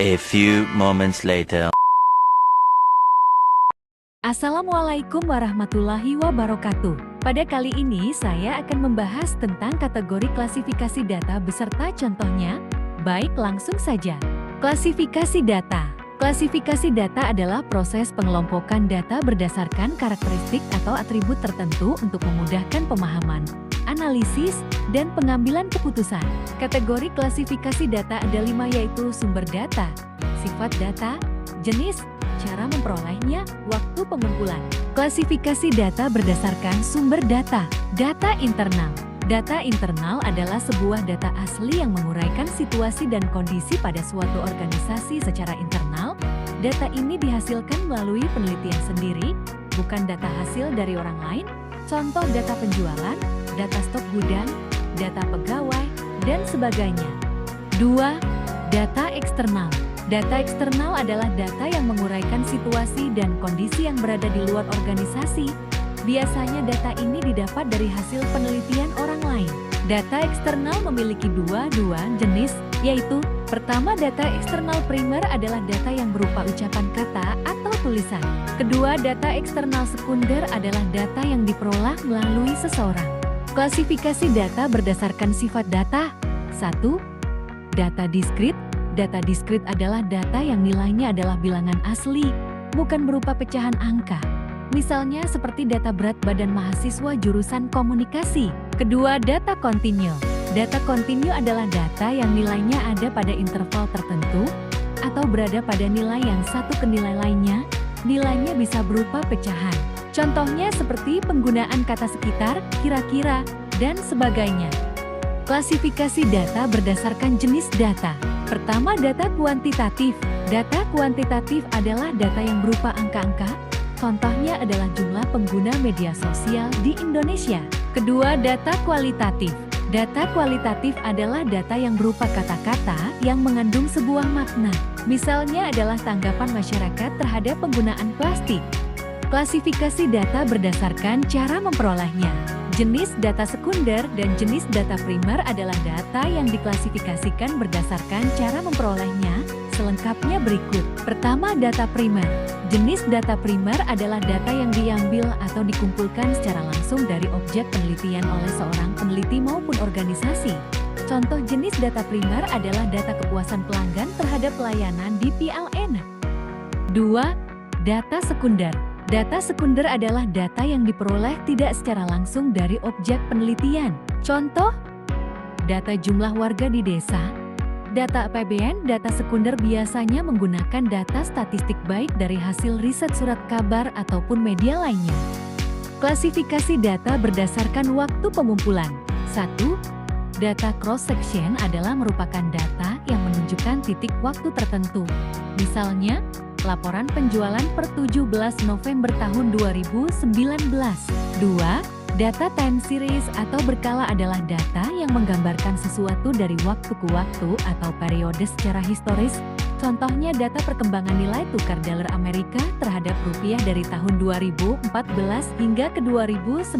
A few moments later. Assalamualaikum warahmatullahi wabarakatuh. Pada kali ini saya akan membahas tentang kategori klasifikasi data beserta contohnya. Baik, langsung saja. Klasifikasi data. Klasifikasi data adalah proses pengelompokan data berdasarkan karakteristik atau atribut tertentu untuk memudahkan pemahaman, analisis, dan pengambilan keputusan. Kategori klasifikasi data ada 5, yaitu sumber data, sifat data, jenis, cara memperolehnya, waktu pengumpulan. Klasifikasi data berdasarkan sumber data. Data internal. Data internal adalah sebuah data asli yang menguraikan situasi dan kondisi pada suatu organisasi secara internal. Data ini dihasilkan melalui penelitian sendiri, bukan data hasil dari orang lain. Contoh data penjualan, data stok gudang, data pegawai, dan sebagainya. 2. Data eksternal. Data eksternal adalah data yang menguraikan situasi dan kondisi yang berada di luar organisasi. Biasanya data ini didapat dari hasil penelitian orang lain. Data eksternal memiliki dua jenis, yaitu pertama, data eksternal primer adalah data yang berupa ucapan kata atau tulisan. Kedua, data eksternal sekunder adalah data yang diperoleh melalui seseorang. Klasifikasi data berdasarkan sifat data. 1. Data diskrit. Data diskrit adalah data yang nilainya adalah bilangan asli, bukan berupa pecahan angka. Misalnya seperti data berat badan mahasiswa jurusan komunikasi. Kedua, data kontinu. Data kontinu adalah data yang nilainya ada pada interval tertentu atau berada pada nilai yang satu ke nilai lainnya. Nilainya bisa berupa pecahan. Contohnya seperti penggunaan kata sekitar, kira-kira, dan sebagainya. Klasifikasi data berdasarkan jenis data. Pertama, data kuantitatif. Data kuantitatif adalah data yang berupa angka-angka. Contohnya adalah jumlah pengguna media sosial di Indonesia. Kedua, data kualitatif. Data kualitatif adalah data yang berupa kata-kata yang mengandung sebuah makna. Misalnya adalah tanggapan masyarakat terhadap penggunaan plastik. Klasifikasi data berdasarkan cara memperolehnya. Jenis data sekunder dan jenis data primer adalah data yang diklasifikasikan berdasarkan cara memperolehnya. Selengkapnya berikut. Pertama, data primer. Jenis data primer adalah data yang diambil atau dikumpulkan secara langsung dari objek penelitian oleh seorang peneliti maupun organisasi. Contoh jenis data primer adalah data kepuasan pelanggan terhadap pelayanan di PLN. 2. Data sekunder. Data sekunder adalah data yang diperoleh tidak secara langsung dari objek penelitian. Contoh, data jumlah warga di desa. Data APBN. Data sekunder biasanya menggunakan data statistik baik dari hasil riset surat kabar ataupun media lainnya. Klasifikasi data berdasarkan waktu pengumpulan. 1. Data cross-section adalah merupakan data yang menunjukkan titik waktu tertentu. Misalnya, laporan penjualan per 17 November tahun 2019. 2. Data time series atau berkala adalah data yang menggambarkan sesuatu dari waktu ke waktu atau periode secara historis. Contohnya data perkembangan nilai tukar dolar Amerika terhadap rupiah dari tahun 2014 hingga ke 2019.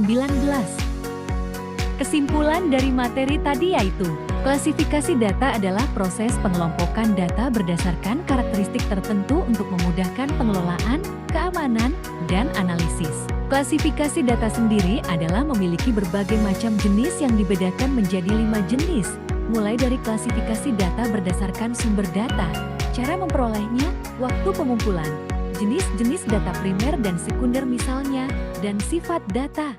Kesimpulan dari materi tadi yaitu, klasifikasi data adalah proses pengelompokan data berdasarkan karakteristik tertentu untuk memudahkan pengelolaan, keamanan, dan analisis. Klasifikasi data sendiri adalah memiliki berbagai macam jenis yang dibedakan menjadi 5 jenis, mulai dari klasifikasi data berdasarkan sumber data, cara memperolehnya, waktu pengumpulan, jenis-jenis data primer dan sekunder misalnya, dan sifat data.